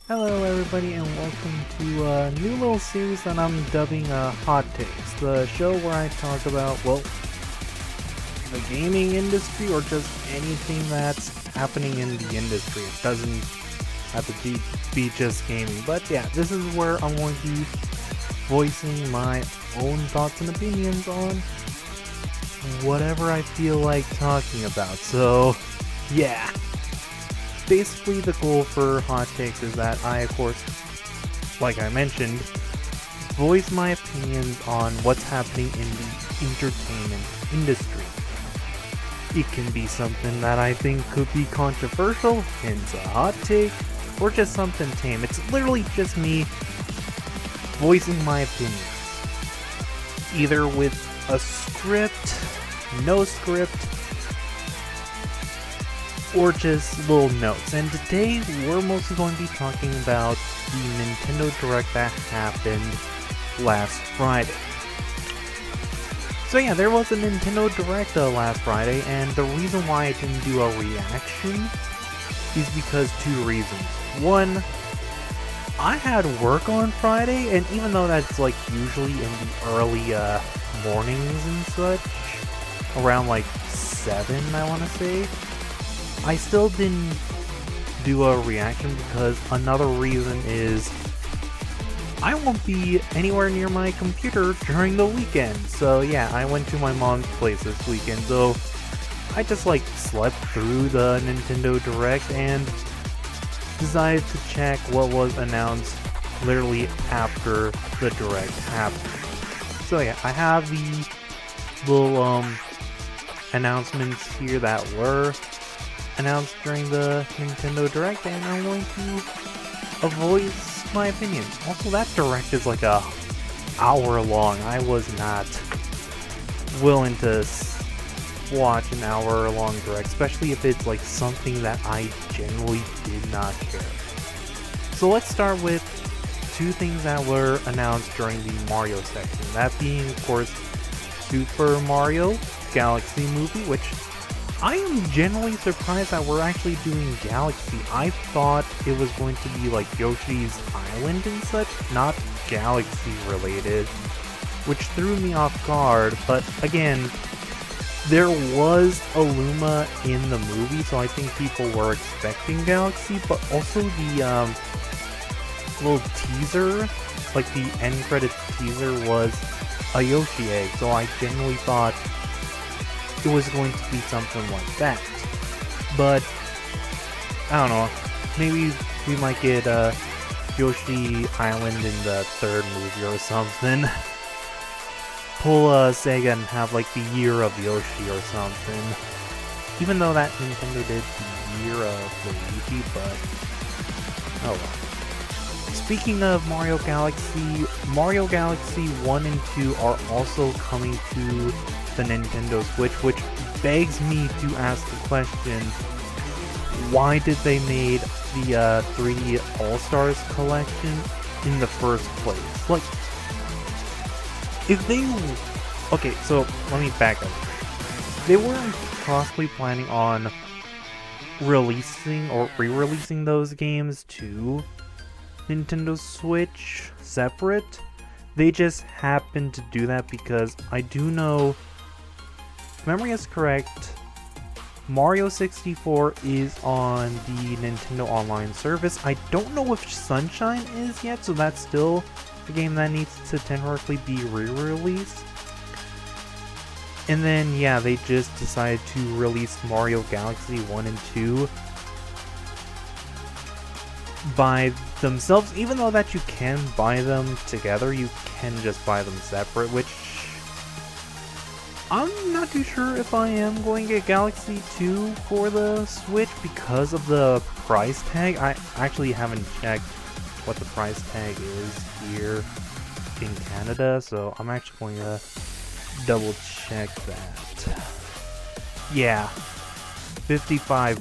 Hello, everybody, and welcome to a new little series that I'm dubbing Hot Takes, the show where I talk about, well, the gaming industry or just anything that's happening in the industry. It doesn't have to be just gaming, but yeah, this is where I'm going to be voicing my own thoughts and opinions on whatever I feel like talking about. So, yeah. Basically, the goal for Hot Takes is that I, of course, like I mentioned, voice my opinions on what's happening in the entertainment industry. It can be something that I think could be controversial, hence a hot take, or just something tame. It's literally just me voicing my opinions. Either with a script, no script, or just little notes. And today we're mostly going to be talking about the Nintendo Direct that happened last Friday. So yeah, there was a Nintendo Direct last Friday, and the reason why I didn't do a reaction is because two reasons. One, I had work on Friday, and even though that's like usually in the early mornings and such, around like 7 I want to say, I still didn't do a reaction because another reason is I won't be anywhere near my computer during the weekend. So yeah, I went to my mom's place this weekend, so I just like slept through the Nintendo Direct and decided to check what was announced literally after the Direct happened. So yeah, I have the little announcements here that were announced during the Nintendo Direct, and I'm going to voice my opinion. Also, that Direct is like a hour long. I was not willing to watch an hour long Direct, especially if it's like something that I genuinely did not care. So let's start with two things that were announced during the Mario section. That being, of course, Super Mario Galaxy Movie, which I am genuinely surprised that we're actually doing Galaxy. I thought it was going to be like Yoshi's Island and such, not Galaxy related, which threw me off guard. But again, there was a Luma in the movie, so I think people were expecting Galaxy, but also the little teaser, like the end credits teaser, was a Yoshi egg, so I genuinely thought it was going to be something like that. But I don't know, maybe we might get Yoshi Island in the third movie or something. Pull Sega and have like the Year of Yoshi or something. Even though that Nintendo did the Year of Luigi, but oh well. Speaking of Mario Galaxy 1 and 2 are also coming to the Nintendo Switch, which begs me to ask the question, why did they made the 3D All-Stars collection in the first place? Like, if they... Okay, so let me back up. They weren't possibly planning on releasing or re-releasing those games to Nintendo Switch separate. They just happened to do that because I do know, if memory is correct, Mario 64 is on the Nintendo Online service. I don't know if Sunshine is yet, so that's still a game that needs to temporarily be re-released. And then, yeah, they just decided to release Mario Galaxy 1 and 2 by themselves. Even though that you can buy them together, you can just buy them separate, which I'm not too sure if I am going to get Galaxy 2 for the Switch because of the price tag. I actually haven't checked what the price tag is here in Canada, so I'm actually going to double check that. Yeah, $55.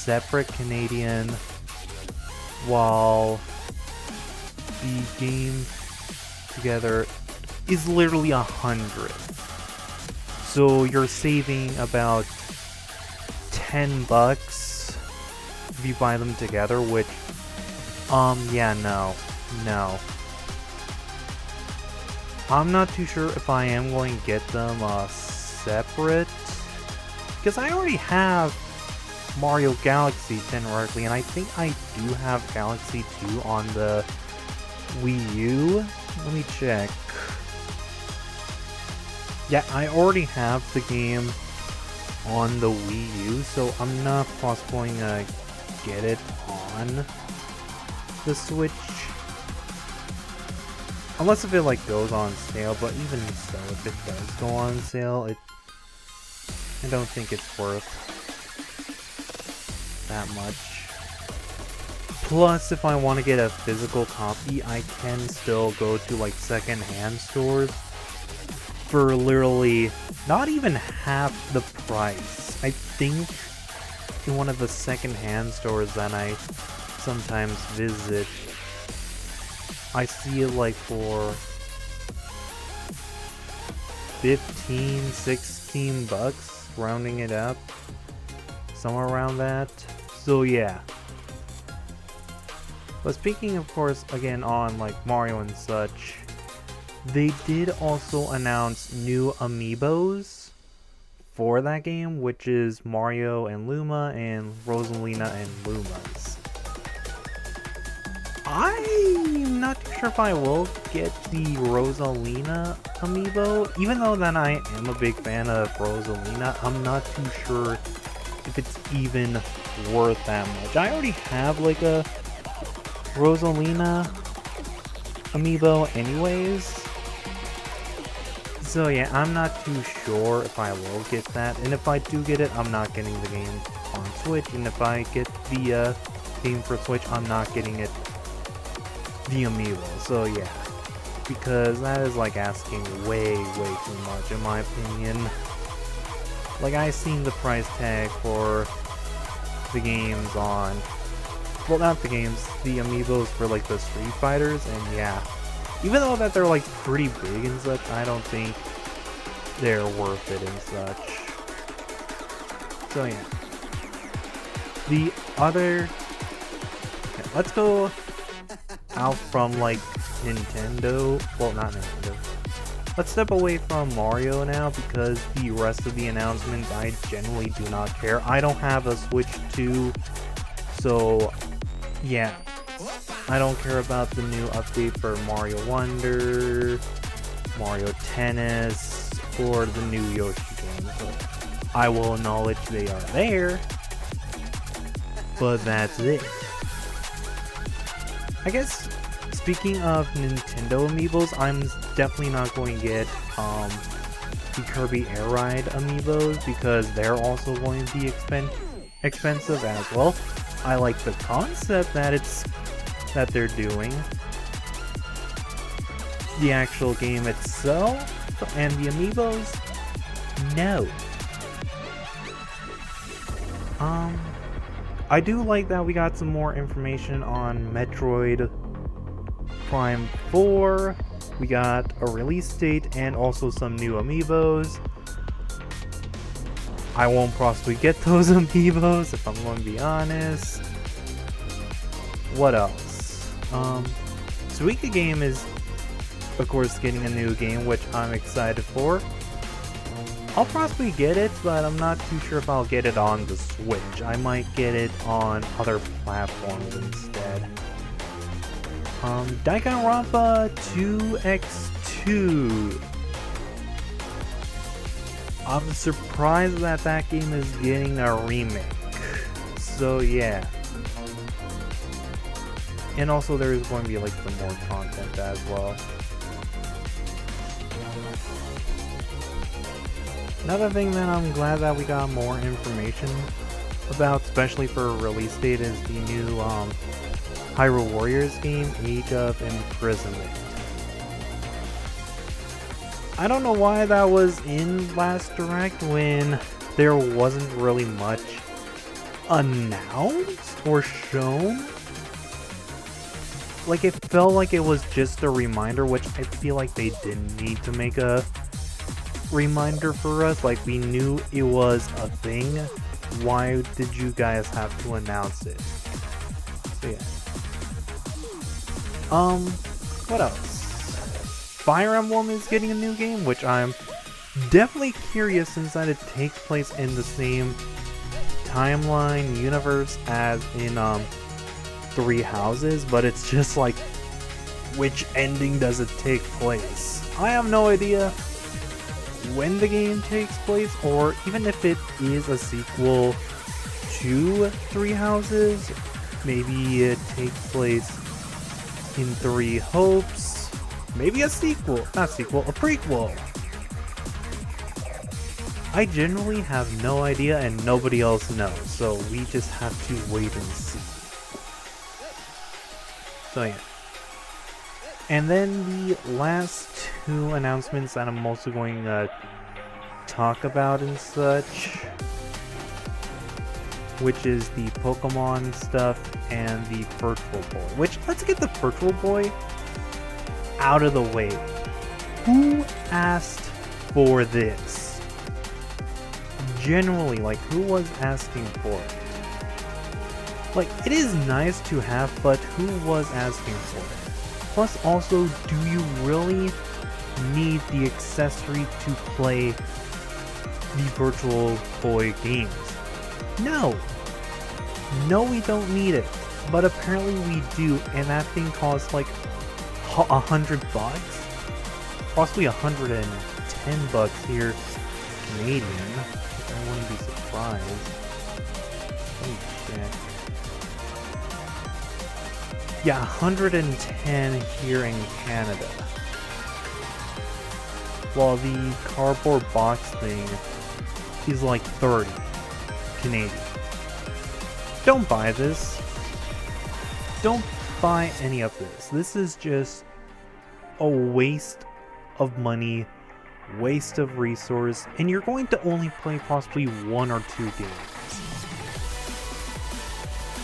Separate Canadian, while the game together is literally 100. So you're saving about $10 if you buy them together, which, yeah, no. I'm not too sure if I am going to get them, separate, because I already have Mario Galaxy generically, and I think I do have Galaxy 2 on the Wii U. Let me check. Yeah, I already have the game on the Wii U, so I'm not possibly going to get it on the Switch. Unless if it like goes on sale, but even so, if it does go on sale, I don't think it's worth that much. Plus, if I want to get a physical copy, I can still go to like second-hand stores for literally not even half the price. I think in one of the second-hand stores that I sometimes visit, I see it like for 15, 16 bucks, rounding it up, somewhere around that. So yeah. But speaking of course again on like Mario and such, they did also announce new amiibos for that game, which is Mario and Luma and Rosalina and Lumas. I'm not too sure if I will get the Rosalina amiibo, even though that I am a big fan of Rosalina. I'm not too sure if it's even worth that much. I already have like a Rosalina amiibo anyways, so yeah, I'm not too sure if I will get that, and if I do get it, I'm not getting the game on Switch, and if I get the game for Switch, I'm not getting it the amiibo. So yeah, because that is like asking way too much in my opinion. Like, I seen the price tag for the games on, well, not the games, the amiibos for like the Street Fighters, and yeah, even though that they're like pretty big and such, I don't think they're worth it and such. So yeah, the other, okay, let's go out from like Nintendo, well, not Nintendo, let's step away from Mario now, because the rest of the announcements I generally do not care. I don't have a Switch 2, so yeah, I don't care about the new update for Mario Wonder, Mario Tennis, or the new Yoshi games. But I will acknowledge they are there, but that's it. I guess, speaking of Nintendo amiibos, I'm definitely not going to get the Kirby Air Ride amiibos, because they're also going to be expensive as well. I like the concept that they're doing. The actual game itself and the amiibos, no. I do like that we got some more information on Metroid Prime 4. We got a release date and also some new amiibos. I won't possibly get those amiibos if I'm going to be honest. What else? Suika Game is, of course, getting a new game, which I'm excited for. I'll possibly get it, but I'm not too sure if I'll get it on the Switch. I might get it on other platforms instead. Danganronpa 2X2. I'm surprised that that game is getting a remake. So yeah. And also there is going to be like some more content as well. Another thing that I'm glad that we got more information about, especially for a release date, is the new Hyrule Warriors game, Age of Imprisonment. I don't know why that was in last Direct when there wasn't really much announced or shown. Like, it felt like it was just a reminder, which I feel like they didn't need to make a reminder for us. Like, we knew it was a thing. Why did you guys have to announce it? So yeah. What else? Fire Emblem is getting a new game, which I'm definitely curious since that it takes place in the same timeline universe as in Three Houses, but it's just like, which ending does it take place? I have no idea when the game takes place, or even if it is a sequel to Three Houses. Maybe it takes place in Three Hopes. Maybe a sequel. Not sequel, a prequel. I generally have no idea and nobody else knows, so we just have to wait and see. So yeah. And then the last two announcements that I'm also going to talk about and such, which is the Pokemon stuff and the Virtual Boy. Which, let's get the Virtual Boy out of the way. Who asked for this? Generally, like, who was asking for it? Like, it is nice to have, but who was asking for it? Plus, also, do you really need the accessory to play the Virtual Boy games? No! No, we don't need it. But apparently we do, and that thing costs like $100? Possibly $110 here Canadian. I wouldn't be surprised. Holy shit. Yeah, 110 here in Canada. While the cardboard box thing is like 30 Canadian. Don't buy this. Don't buy any of this. This is just a waste of money, waste of resource, and you're going to only play possibly 1 or 2 games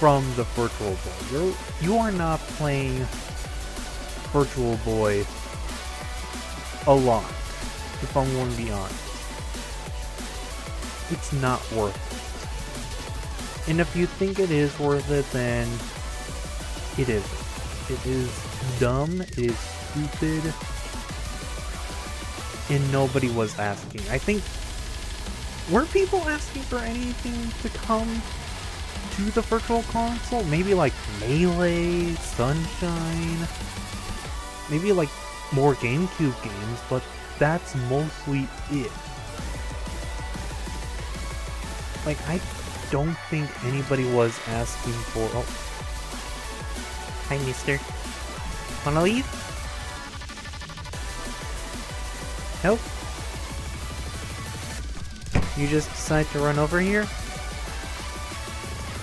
from the Virtual Boy. You are not playing Virtual Boy a lot, if I'm going to be honest. It's not worth it. And if you think it is worth it, then it isn't. It is dumb, it is stupid, and nobody was asking. I think, were people asking for anything to come to the Virtual Console? Maybe like Melee, Sunshine, maybe like more GameCube games, but that's mostly it. Like, I don't think anybody was asking for... Oh. Hi, mister. Wanna leave? Nope. You just decide to run over here?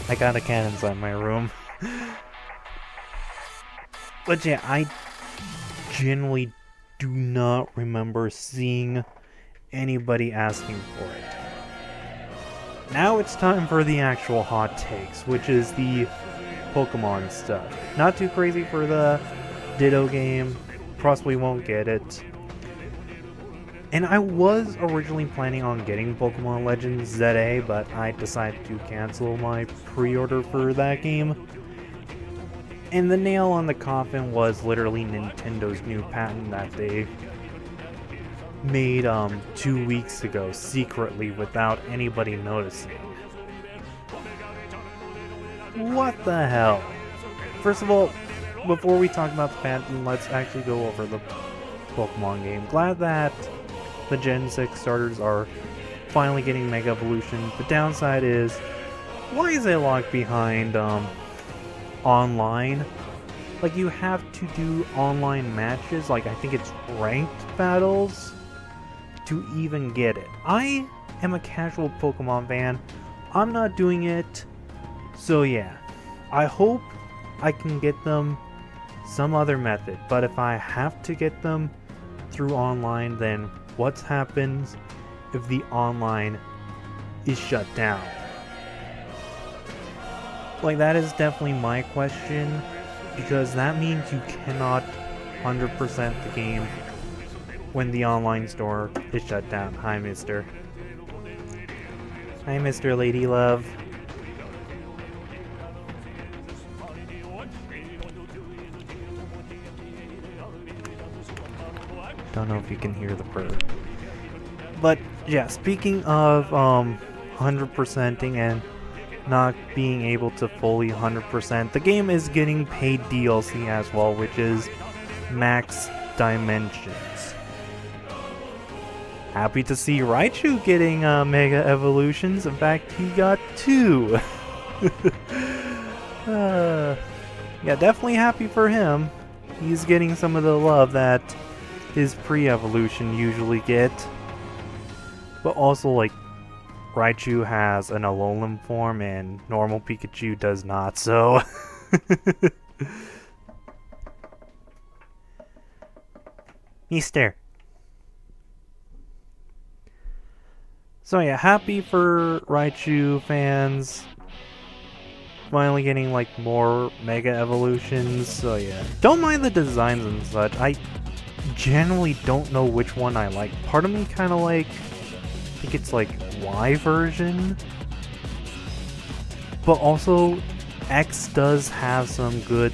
I got a cat inside my room. But yeah, I genuinely do not remember seeing anybody asking for it. Now it's time for the actual hot takes, which is the Pokemon stuff. Not too crazy for the Ditto game, possibly won't get it. And I was originally planning on getting Pokemon Legends ZA, but I decided to cancel my pre-order for that game. And the nail on the coffin was literally Nintendo's new patent that they made 2 weeks ago secretly without anybody noticing. What the hell? First of all, before we talk about the patent, let's actually go over the Pokemon game. Glad that the Gen 6 starters are finally getting Mega Evolution. The downside is, why is it locked behind online? Like, you have to do online matches, like I think it's ranked battles, to even get it. I am a casual Pokemon fan. I'm not doing it. So yeah, I hope I can get them some other method. But if I have to get them through online, then what happens if the online is shut down? Like, that is definitely my question, because that means you cannot 100% the game when the online store is shut down. Hi, mister. Hi, Mr. Lady Love. Don't know if you can hear the bird. But yeah, speaking of 100%ing and not being able to fully 100%, the game is getting paid DLC as well, which is Max Dimensions. Happy to see Raichu getting Mega Evolutions. In fact, he got 2. Yeah, definitely happy for him. He's getting some of the love that his pre-evolution usually get. But also, like, Raichu has an Alolan form and normal Pikachu does not, so... Mister. So yeah, happy for Raichu fans. Finally getting, like, more Mega Evolutions, so yeah. Don't mind the designs and such. I generally don't know which one I like. Part of me kind of like... I think it's like Y version, but also X does have some good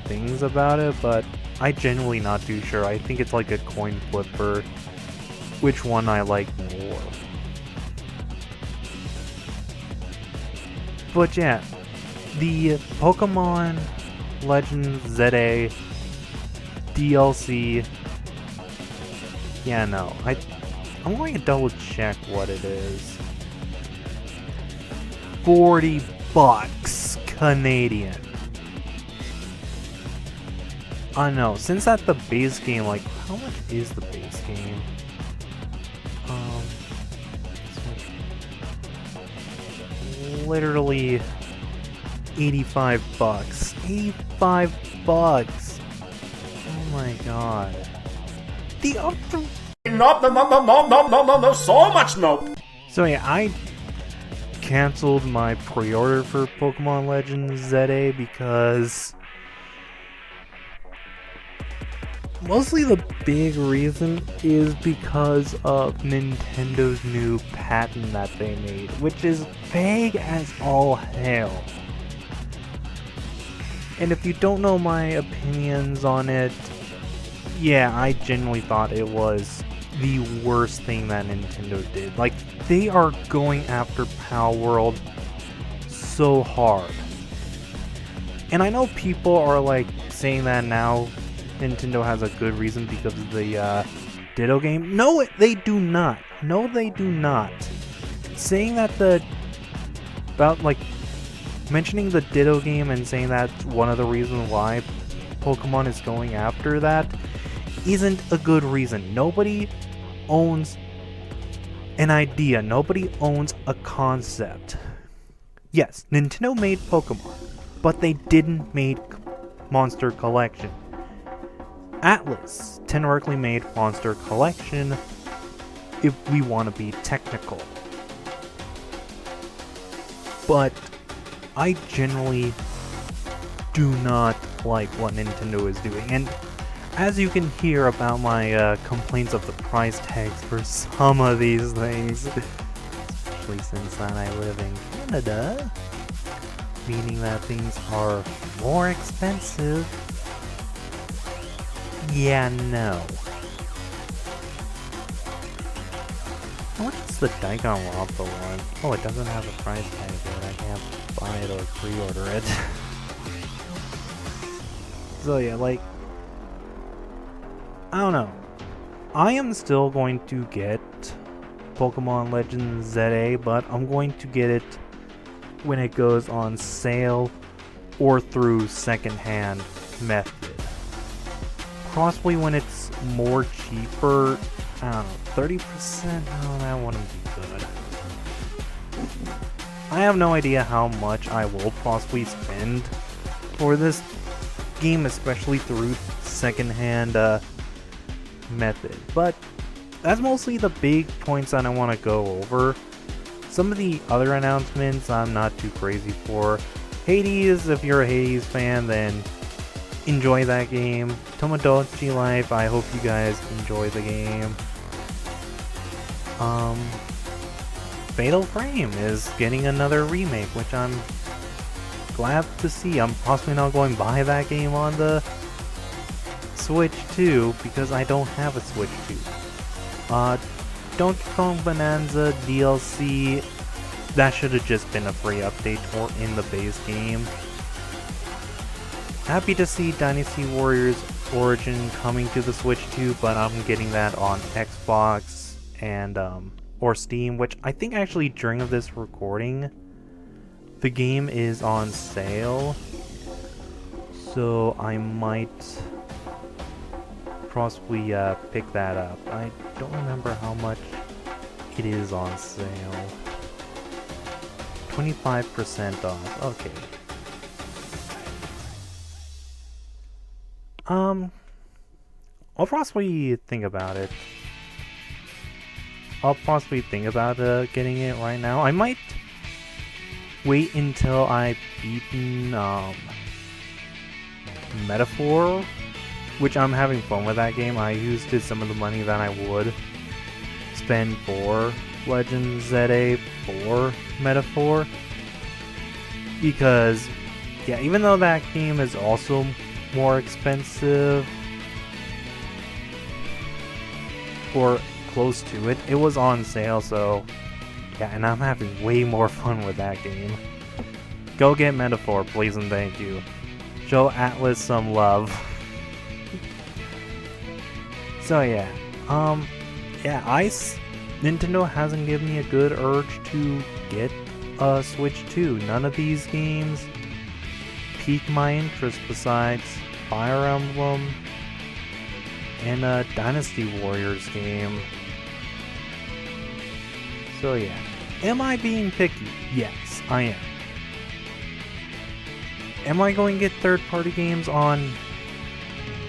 things about it, but I genuinely not too sure. I think it's like a coin flip for which one I like more. But yeah, the Pokemon Legends ZA DLC, yeah, no, I'm going to double check what it is. $40 Canadian. I know, since at the base game, like, how much is the base game? Literally $85. $85! Oh my god. The other... No, so much no! So yeah, I canceled my pre-order for Pokemon Legends ZA because... mostly the big reason is because of Nintendo's new patent that they made, which is vague as all hell. And if you don't know my opinions on it, yeah, I genuinely thought it was the worst thing that Nintendo did. Like, they are going after Palworld so hard. And I know people are like saying that now Nintendo has a good reason because of the Ditto game. No, they do not. No, they do not. Saying that mentioning the Ditto game and saying that's one of the reasons why Pokemon is going after that isn't a good reason. Nobody owns an idea. Nobody owns a concept. Yes, Nintendo made Pokemon, but they didn't make Monster Collection. Atlas technically made Monster Collection, if we want to be technical. But I generally do not like what Nintendo is doing, and as you can hear about my complaints of the price tags for some of these things, especially since I live in Canada, meaning that things are more expensive. Yeah, no. How much is the Danganronpa one? Oh, it doesn't have a price tag yet. I can't buy it or pre-order it. So yeah, like, I don't know. I am still going to get Pokemon Legends ZA, but I'm going to get it when it goes on sale or through secondhand method. Possibly when it's more cheaper. I don't know, 30%? No, that wouldn't be good. I have no idea how much I will possibly spend for this game, especially through secondhand method. But that's mostly the big points that I want to go over. Some of the other announcements I'm not too crazy for. Hades, if you're a Hades fan, then enjoy that game. Tomodachi Life, I hope you guys enjoy the game. Fatal Frame is getting another remake, which I'm glad to see. I'm possibly not going to buy that game on the Switch 2 because I don't have a Switch 2. Donkey Kong Bonanza DLC, that should have just been a free update or in the base game. Happy to see Dynasty Warriors Origin coming to the Switch 2, but I'm getting that on Xbox and or Steam, which I think actually during of this recording, the game is on sale. So I might possibly pick that up. I don't remember how much it is on sale. 25% off. Okay. I'll possibly think about it. I'll possibly think about getting it right now. I might wait until I've beaten Metaphor, which I'm having fun with that game. I used some of the money that I would spend for Legends ZA for Metaphor, because yeah, even though that game is also more expensive or close to it, it was on sale, so yeah, and I'm having way more fun with that game. Go get Metaphor, please and thank you. Show Atlas some love. So yeah, Nintendo hasn't given me a good urge to get a Switch 2. None of these games pique my interest besides Fire Emblem and a Dynasty Warriors game. So yeah, am I being picky? Yes, I am. Am I going to get third-party games on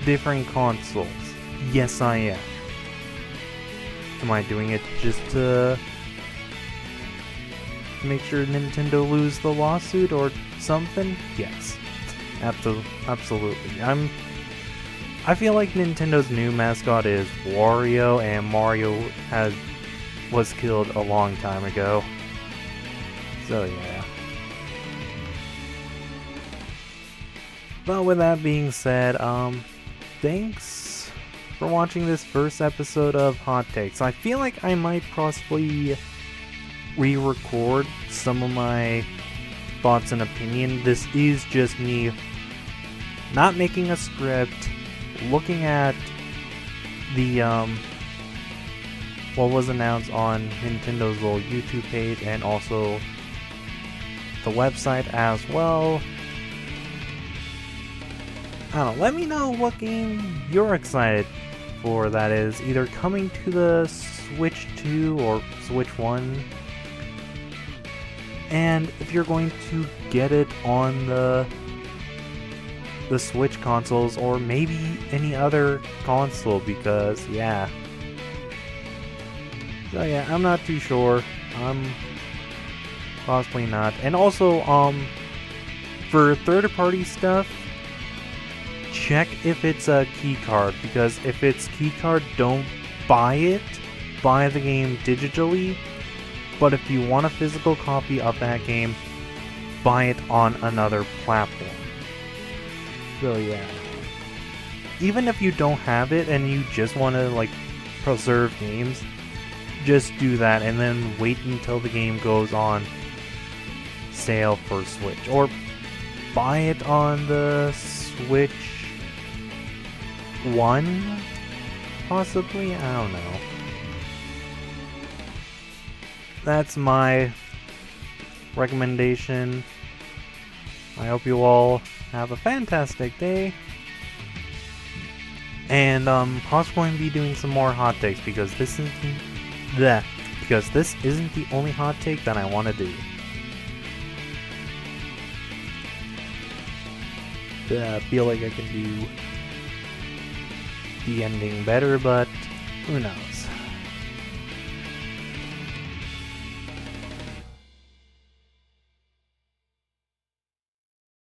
different consoles? Yes, I am. Am I doing it just to make sure Nintendo lose the lawsuit or something? Yes. Absolutely. I feel like Nintendo's new mascot is Wario, and Mario was killed a long time ago. So yeah. But with that being said, thanks for watching this first episode of Hot Takes. I feel like I might possibly re-record some of my thoughts and opinion. This is just me not making a script, looking at the what was announced on Nintendo's little YouTube page and also the website as well. I don't know, let me know what game you're excited for that is either coming to the Switch 2 or Switch 1. And if you're going to get it on the Switch consoles or maybe any other console, because yeah. So yeah, I'm not too sure. Possibly not. And also, for third-party stuff, check if it's a keycard, because if it's keycard, don't buy it. Buy the game digitally. But if you want a physical copy of that game, buy it on another platform. So yeah. Even if you don't have it and you just want to like preserve games, just do that and then wait until the game goes on sale for Switch. Or buy it on the Switch 1, possibly? I don't know. That's my recommendation. I hope you all have a fantastic day. And possibly going to be doing some more hot takes because this isn't the only hot take that I want to do. I feel like I can do the ending better, but who knows.